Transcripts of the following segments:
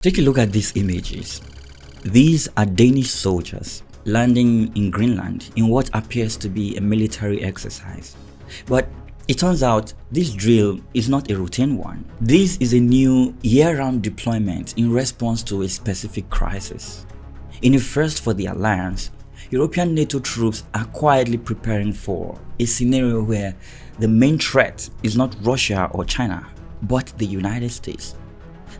Take a look at these images. These are Danish soldiers landing in Greenland in what appears to be a military exercise. But it turns out this drill is not a routine one. This is a new year-round deployment in response to a specific crisis. In a first for the alliance, European NATO troops are quietly preparing for a scenario where the main threat is not Russia or China, but the United States.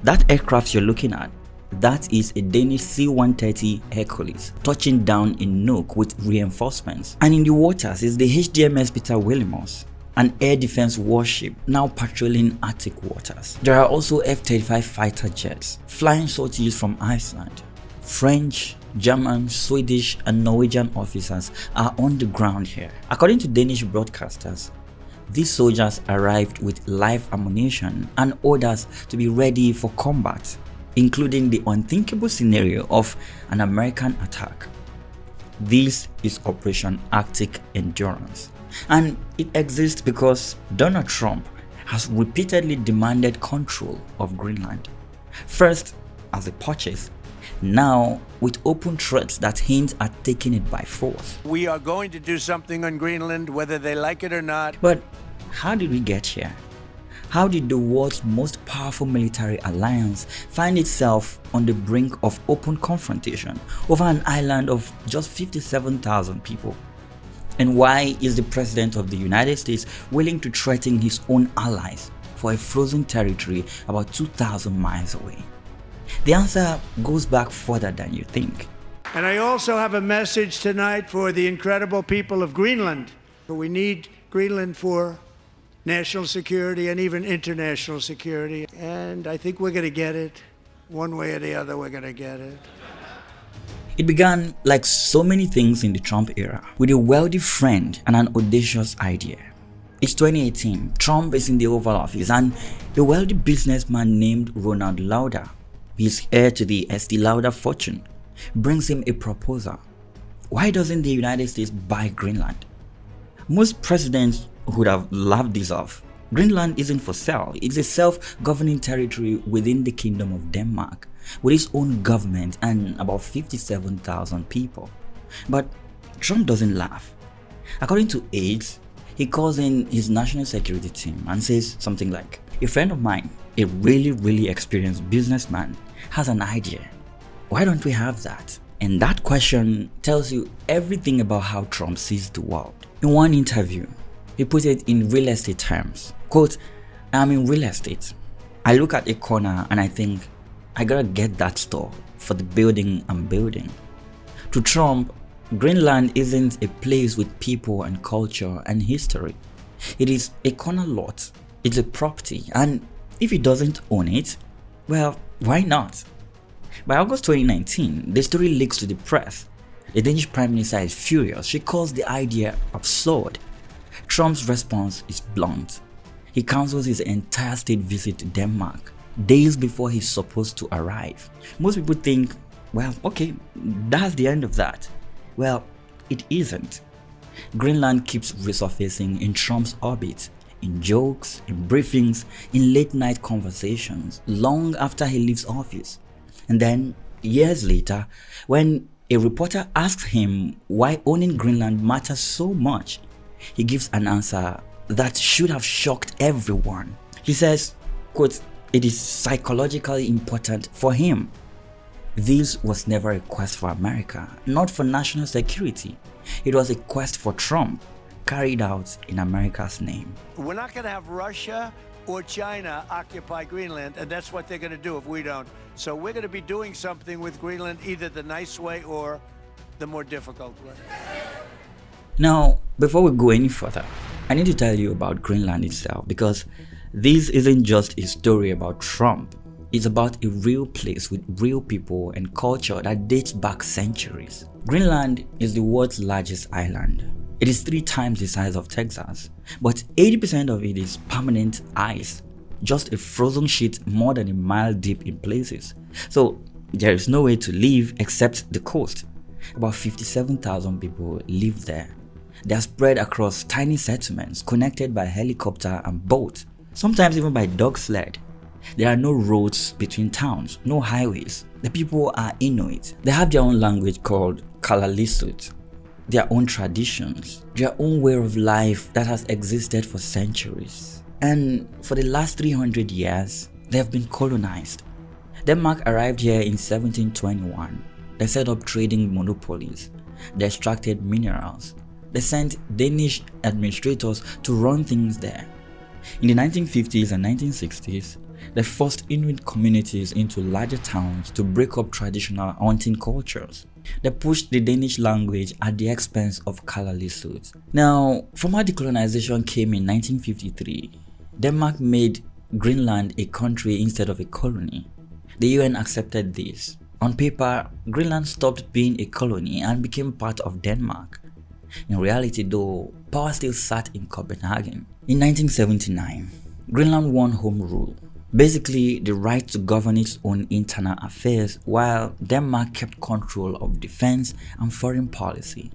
That aircraft you're looking at, that is a Danish C-130 Hercules touching down in Nuuk with reinforcements. And in the waters is the HDMS Peter Williams, an air defense warship now patrolling Arctic waters. There are also F-35 fighter jets, flying sorties from Iceland. French, German, Swedish and Norwegian officers are on the ground here. According to Danish broadcasters, these soldiers arrived with live ammunition and orders to be ready for combat, including the unthinkable scenario of an American attack. This is Operation Arctic Endurance, and it exists because Donald Trump has repeatedly demanded control of Greenland. First as a purchase, now with open threats that hint at taking it by force. We are going to do something on Greenland, whether they like it or not. But how did we get here? How did the world's most powerful military alliance find itself on the brink of open confrontation over an island of just 57,000 people? And why is the President of the United States willing to threaten his own allies for a frozen territory about 2,000 miles away? The answer goes back further than you think. And I also have a message tonight for the incredible people of Greenland. We need Greenland for national security and even international security. And I think we're going to get it. One way or the other, we're going to get it. It began, like so many things in the Trump era, with a wealthy friend and an audacious idea. It's 2018, Trump is in the Oval Office and a wealthy businessman named Ronald Lauder, his heir to the Estee Lauder fortune, brings him a proposal. Why doesn't the United States buy Greenland? Most presidents would have laughed this off. Greenland isn't for sale. It's a self-governing territory within the Kingdom of Denmark, with its own government and about 57,000 people. But Trump doesn't laugh. According to aides, he calls in his national security team and says something like, "A friend of mine, a really experienced businessman, has an idea. Why don't we have that?" And that question tells you everything about how Trump sees the world. In one interview, he put it in real estate terms. Quote, "I'm in real estate. I look at a corner and I think, I gotta get that store for the building I'm building." To Trump, Greenland isn't a place with people and culture and history. It is a corner lot. It's a property, and if he doesn't own it, well, why not? By August 2019, the story leaks to the press. The Danish Prime Minister is furious. She calls the idea absurd. Trump's response is blunt. He cancels his entire state visit to Denmark days before he's supposed to arrive. Most people think, well, okay, that's the end of that. Well, it isn't. Greenland keeps resurfacing in Trump's orbit, in jokes, in briefings, in late-night conversations, long after he leaves office. And then, years later, when a reporter asks him why owning Greenland matters so much, he gives an answer that should have shocked everyone. He says, quote, "It is psychologically important for him." This was never a quest for America, not for national security. It was a quest for Trump, carried out in America's name. We're not going to have Russia or China occupy Greenland, and that's what they're going to do if we don't. So we're going to be doing something with Greenland, either the nice way or the more difficult way. Now, before we go any further, I need to tell you about Greenland itself, because this isn't just a story about Trump. It's about a real place with real people and culture that dates back centuries. Greenland is the world's largest island. It is 3 times the size of Texas, but 80% of it is permanent ice, just a frozen sheet more than a mile deep in places. So there is no way to live except the coast. About 57,000 people live there. They are spread across tiny settlements connected by helicopter and boat, sometimes even by dog sled. There are no roads between towns, no highways. The people are Inuit. They have their own language called Kalaallisut, their own traditions, their own way of life that has existed for centuries. And for the last 300 years, they have been colonized. Denmark arrived here in 1721. They set up trading monopolies. They extracted minerals. They sent Danish administrators to run things there. In the 1950s and 1960s, they forced Inuit communities into larger towns to break up traditional hunting cultures. They pushed the Danish language at the expense of Kalaallisut. Now, formal decolonization came in 1953. Denmark made Greenland a country instead of a colony. The UN accepted this. On paper, Greenland stopped being a colony and became part of Denmark. In reality though, power still sat in Copenhagen. In 1979, Greenland won home rule, basically the right to govern its own internal affairs, while Denmark kept control of defense and foreign policy.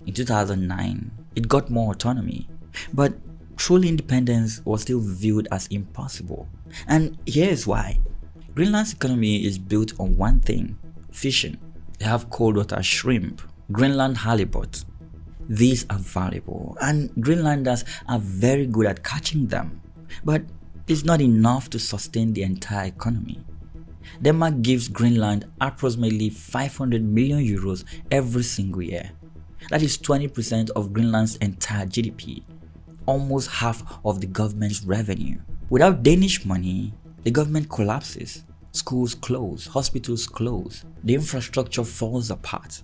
In 2009, it got more autonomy, but true independence was still viewed as impossible. And here's why. Greenland's economy is built on one thing: fishing. They have cold water shrimp, Greenland halibut. These are valuable, and Greenlanders are very good at catching them. But it's not enough to sustain the entire economy. Denmark gives Greenland approximately 500 million euros every single year. That is 20% of Greenland's entire GDP, almost half of the government's revenue. Without Danish money, the government collapses. Schools close, hospitals close, the infrastructure falls apart.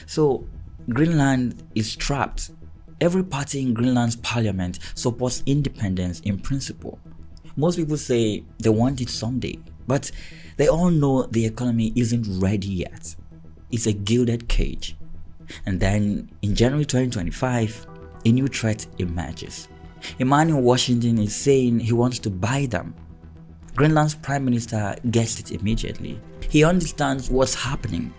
So Greenland is trapped. Every party in Greenland's parliament supports independence in principle. Most people say they want it someday, but they all know the economy isn't ready yet. It's a gilded cage. And then in January 2025, a new threat emerges. A man in Washington is saying he wants to buy them. Greenland's prime minister gets it immediately. He understands what's happening.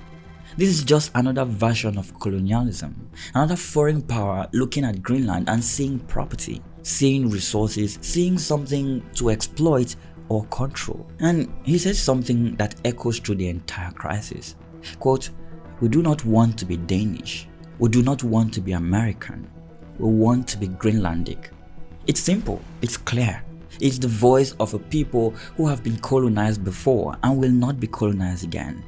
This is just another version of colonialism, another foreign power looking at Greenland and seeing property, seeing resources, seeing something to exploit or control. And he says something that echoes through the entire crisis. Quote, "We do not want to be Danish. We do not want to be American. We want to be Greenlandic." It's simple, it's clear. It's the voice of a people who have been colonized before and will not be colonized again.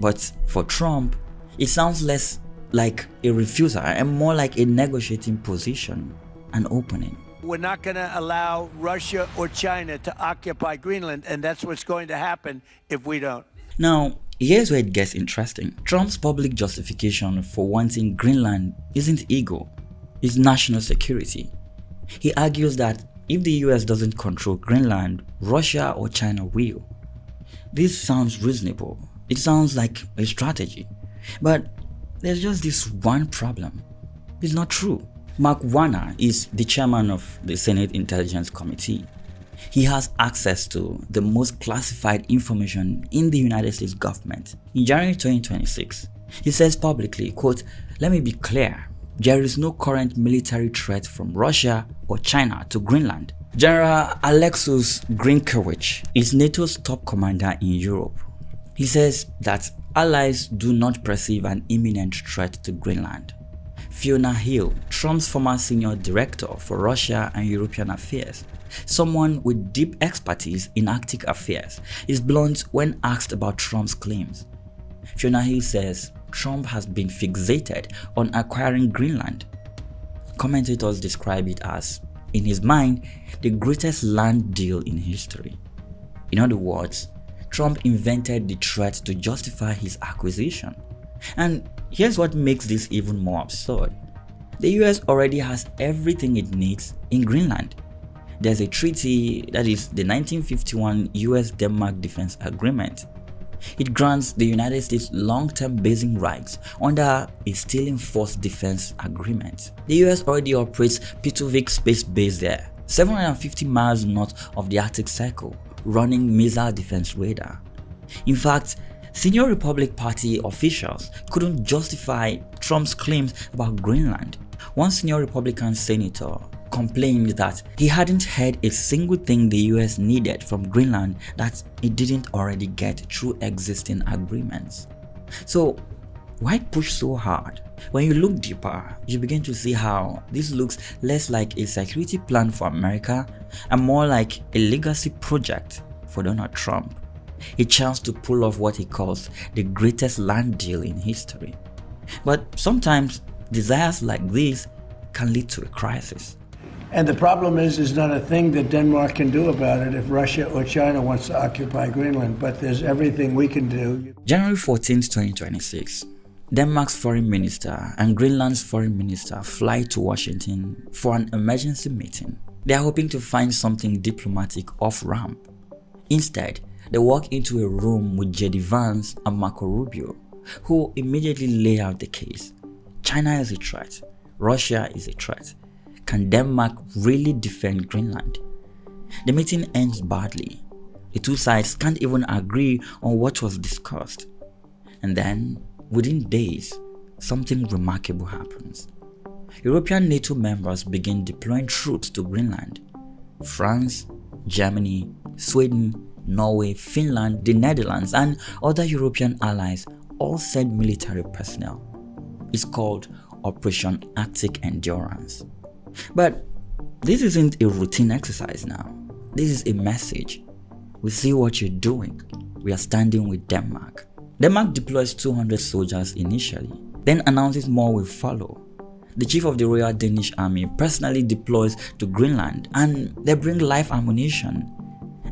But for Trump, it sounds less like a refusal and more like a negotiating position, an opening. We're not going to allow Russia or China to occupy Greenland, and that's what's going to happen if we don't. Now, here's where it gets interesting. Trump's public justification for wanting Greenland isn't ego, it's national security. He argues that if the US doesn't control Greenland, Russia or China will. This sounds reasonable. It sounds like a strategy. But there's just this one problem. It's not true. Mark Warner is the chairman of the Senate Intelligence Committee. He has access to the most classified information in the United States government. In January 2026, he says publicly, quote, "Let me be clear. There is no current military threat from Russia or China to Greenland." General Alexus Grinkewicz is NATO's top commander in Europe. He says that allies do not perceive an imminent threat to Greenland. Fiona Hill, Trump's former senior director for Russia and European affairs, someone with deep expertise in Arctic affairs, is blunt when asked about Trump's claims. Fiona Hill says Trump has been fixated on acquiring Greenland. Commentators describe it as, in his mind, the greatest land deal in history. In other words, Trump invented the threat to justify his acquisition. And here's what makes this even more absurd. The US already has everything it needs in Greenland. There's a treaty, that is the 1951 US-Denmark Defense Agreement. It grants the United States long-term basing rights under a still-in-force defense agreement. The US already operates Pituvik Space Base there, 750 miles north of the Arctic Circle, running missile defense radar. In fact, senior Republican Party officials couldn't justify Trump's claims about Greenland. One senior Republican senator complained that he hadn't heard a single thing the US needed from Greenland that it didn't already get through existing agreements. So why push so hard? When you look deeper, you begin to see how this looks less like a security plan for America and more like a legacy project for Donald Trump. A chance to pull off what he calls the greatest land deal in history. But sometimes desires like this can lead to a crisis. And the problem is, there's not a thing that Denmark can do about it if Russia or China wants to occupy Greenland, but there's everything we can do. January 14, 2026, Denmark's foreign minister and Greenland's foreign minister fly to Washington for an emergency meeting. They are hoping to find something diplomatic off-ramp. Instead, they walk into a room with J.D. Vance and Marco Rubio, who immediately lay out the case. China is a threat. Russia is a threat. Can Denmark really defend Greenland? The meeting ends badly. The two sides can't even agree on what was discussed. And then, within days, something remarkable happens. European NATO members begin deploying troops to Greenland. France, Germany, Sweden, Norway, Finland, the Netherlands, and other European allies all send military personnel. It's called Operation Arctic Endurance. But this isn't a routine exercise now. This is a message. We see what you're doing. We are standing with Denmark. Denmark deploys 200 soldiers initially, then announces more will follow. The chief of the Royal Danish Army personally deploys to Greenland, and they bring live ammunition.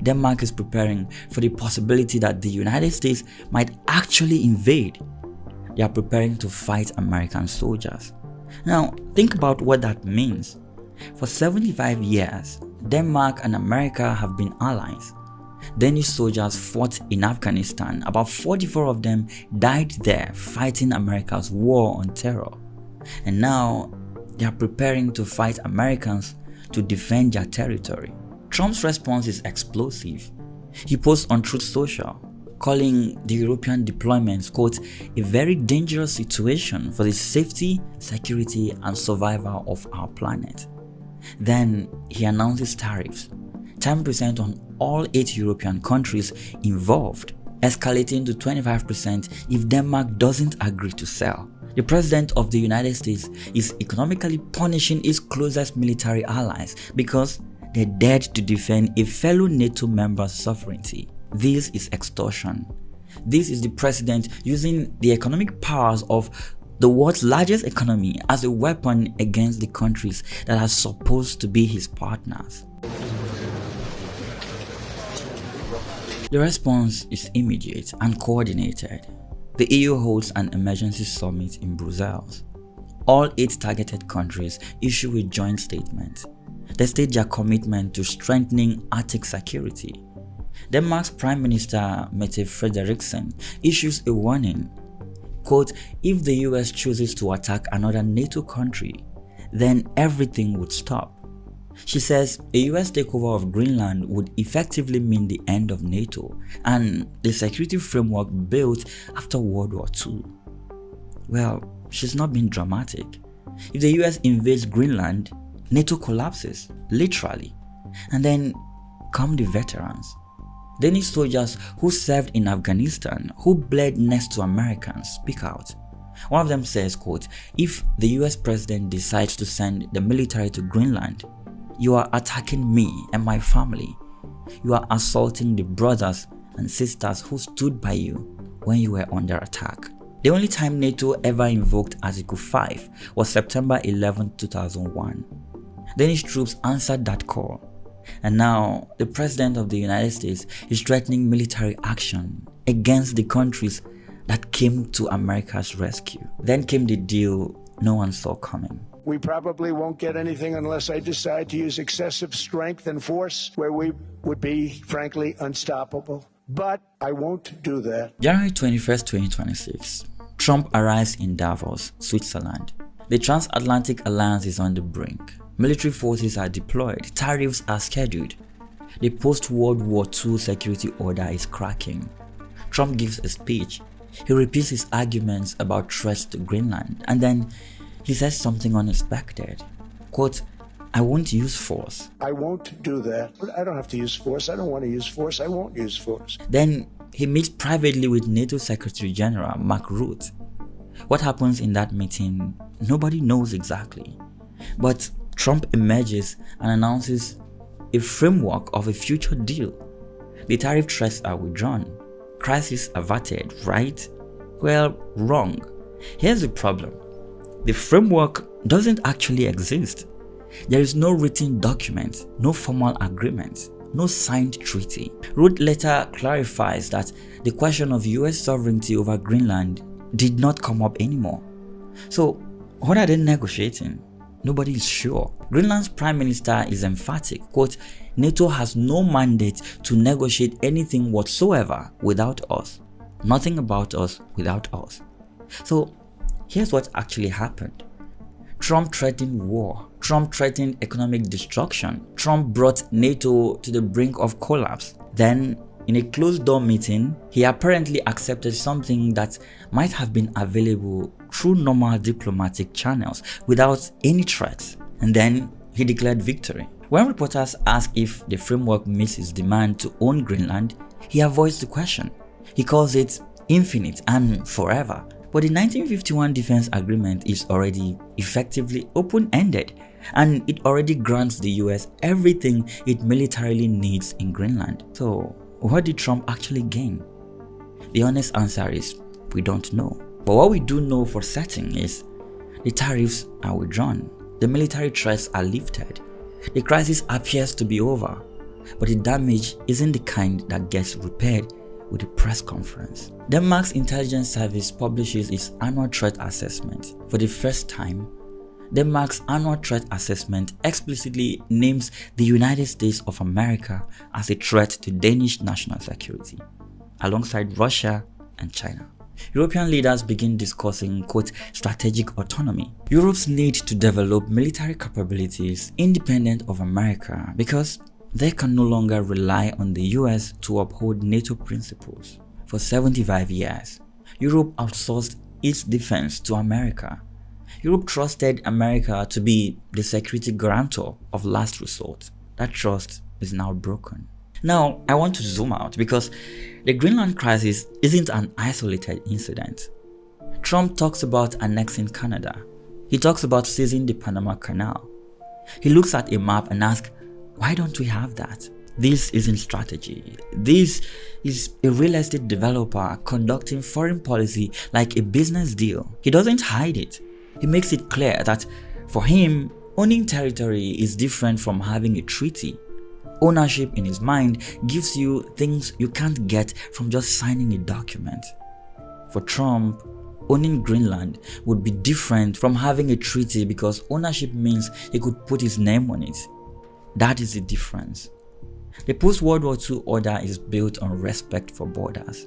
Denmark is preparing for the possibility that the United States might actually invade. They are preparing to fight American soldiers. Now, think about what that means. For 75 years, Denmark and America have been allies. Danish soldiers fought in Afghanistan. About 44 of them died there fighting America's war on terror. And now, they are preparing to fight Americans to defend their territory. Trump's response is explosive. He posts on Truth Social, calling the European deployments, quote, a very dangerous situation for the safety, security, and survival of our planet. Then he announces tariffs, 10% on all 8 European countries involved, escalating to 25% if Denmark doesn't agree to sell. The President of the United States is economically punishing its closest military allies because they dared to defend a fellow NATO member's sovereignty. This is extortion. This is the president using the economic powers of the world's largest economy as a weapon against the countries that are supposed to be his partners. The response is immediate and coordinated. The EU holds an emergency summit in Brussels. All 8 targeted countries issue a joint statement. They state their commitment to strengthening Arctic security. Denmark's Prime Minister Mette Frederiksen issues a warning. Quote, if the US chooses to attack another NATO country, then everything would stop. She says a US takeover of Greenland would effectively mean the end of NATO and the security framework built after World War II. Well, she's not being dramatic. If the US invades Greenland, NATO collapses, literally. And then come the veterans. Danish soldiers who served in Afghanistan, who bled next to Americans, speak out. One of them says, quote, if the US president decides to send the military to Greenland, you are attacking me and my family. You are assaulting the brothers and sisters who stood by you when you were under attack. The only time NATO ever invoked Article 5 was September 11, 2001. Danish troops answered that call. And now, the President of the United States is threatening military action against the countries that came to America's rescue. Then came the deal no one saw coming. We probably won't get anything unless I decide to use excessive strength and force where we would be, frankly, unstoppable. But I won't do that. January 21st, 2026. Trump arrives in Davos, Switzerland. The transatlantic alliance is on the brink. Military forces are deployed. Tariffs are scheduled. The post-World War II security order is cracking. Trump gives a speech. He repeats his arguments about threats to Greenland, and then he says something unexpected. Quote, I won't use force. I won't do that. I don't have to use force. I don't want to use force. I won't use force. Then he meets privately with NATO Secretary General Mark Rutte. What happens in that meeting, nobody knows exactly. But Trump emerges and announces a framework of a future deal. The tariff threats are withdrawn. Crisis averted, right? Well, wrong. Here's the problem. The framework doesn't actually exist. There is no written document, no formal agreement, no signed treaty. Rutte later clarifies that the question of US sovereignty over Greenland did not come up anymore. So, what are they negotiating? Nobody is sure. Greenland's prime minister is emphatic, quote, NATO has no mandate to negotiate anything whatsoever without us. Nothing about us without us. So, here's what actually happened. Trump threatened war. Trump threatened economic destruction. Trump brought NATO to the brink of collapse. Then, in a closed-door meeting, he apparently accepted something that might have been available through normal diplomatic channels without any threats. And then he declared victory. When reporters ask if the framework meets his demand to own Greenland, he avoids the question. He calls it infinite and forever. But the 1951 Defense Agreement is already effectively open-ended, and it already grants the US everything it militarily needs in Greenland. So, what did Trump actually gain? The honest answer is, we don't know. But what we do know for certain is, the tariffs are withdrawn, the military threats are lifted, the crisis appears to be over, but the damage isn't the kind that gets repaired with a press conference. Denmark's intelligence service publishes its annual threat assessment. For the first time, Denmark's annual threat assessment explicitly names the United States of America as a threat to Danish national security, alongside Russia and China. European leaders begin discussing, quote, strategic autonomy. Europe's need to develop military capabilities independent of America because they can no longer rely on the US to uphold NATO principles. For 75 years, Europe outsourced its defense to America. Europe trusted America to be the security guarantor of last resort. That trust is now broken. Now, I want to zoom out because the Greenland crisis isn't an isolated incident. Trump talks about annexing Canada. He talks about seizing the Panama Canal. He looks at a map and asks, why don't we have that? This isn't strategy. This is a real estate developer conducting foreign policy like a business deal. He doesn't hide it. He makes it clear that for him, owning territory is different from having a treaty. Ownership in his mind gives you things you can't get from just signing a document. For Trump, owning Greenland would be different from having a treaty because ownership means he could put his name on it. That is the difference. The post-World War II order is built on respect for borders,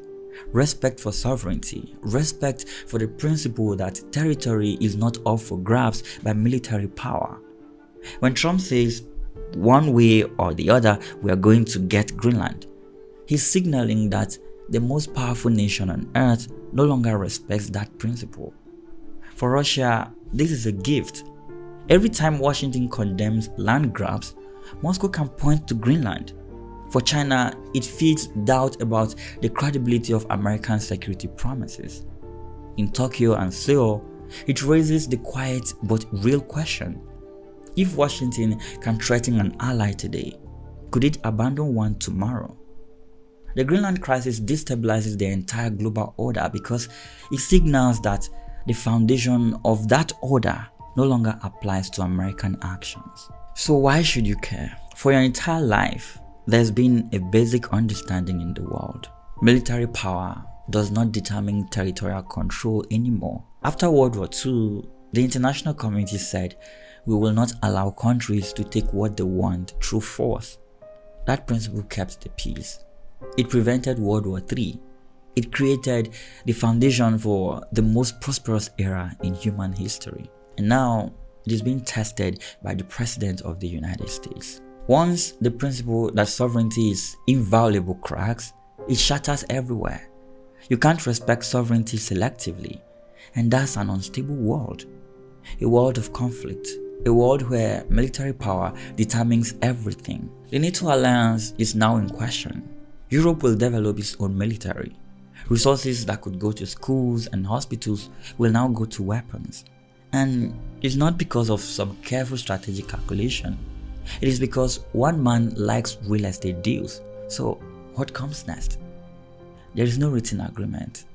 respect for sovereignty, respect for the principle that territory is not up for grabs by military power. When Trump says, one way or the other, we are going to get Greenland, he's signaling that the most powerful nation on earth no longer respects that principle. For Russia, this is a gift. Every time Washington condemns land grabs, Moscow can point to Greenland. For China, it feeds doubt about the credibility of American security promises. In Tokyo and Seoul, it raises the quiet but real question. If Washington can threaten an ally today, could it abandon one tomorrow? The Greenland crisis destabilizes the entire global order because it signals that the foundation of that order no longer applies to American actions. So why should you care? For your entire life, there's been a basic understanding in the world. Military power does not determine territorial control anymore. After World War II, the international community said, we will not allow countries to take what they want through force. That principle kept the peace. It prevented World War III. It created the foundation for the most prosperous era in human history. And now, it is being tested by the President of the United States. Once the principle that sovereignty is inviolable cracks, it shatters everywhere. You can't respect sovereignty selectively, and that's an unstable world. A world of conflict, a world where military power determines everything. The NATO alliance is now in question. Europe will develop its own military. Resources that could go to schools and hospitals will now go to weapons. And it's not because of some careful strategic calculation. It is because one man likes real estate deals. So what comes next? There is no written agreement.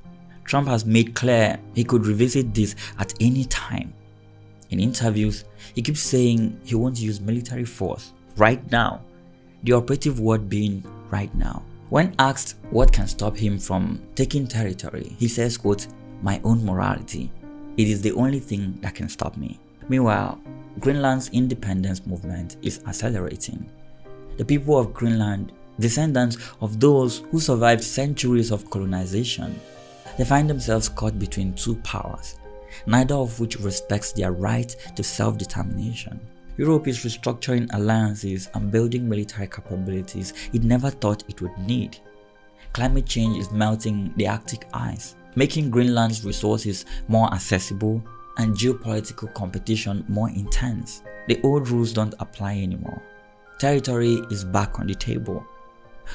Trump has made clear he could revisit this at any time. In interviews, he keeps saying he won't use military force right now, the operative word being right now. When asked what can stop him from taking territory, he says, quote, "My own morality. It is the only thing that can stop me." Meanwhile, Greenland's independence movement is accelerating. The people of Greenland, descendants of those who survived centuries of colonization, they find themselves caught between two powers, neither of which respects their right to self-determination. Europe is restructuring alliances and building military capabilities it never thought it would need. Climate change is melting the Arctic ice, making Greenland's resources more accessible and geopolitical competition more intense. The old rules don't apply anymore. Territory is back on the table.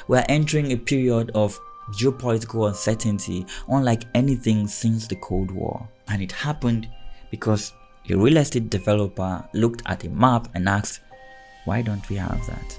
We are entering a period of geopolitical uncertainty unlike anything since the Cold War. And it happened because a real estate developer looked at a map and asked, why don't we have that?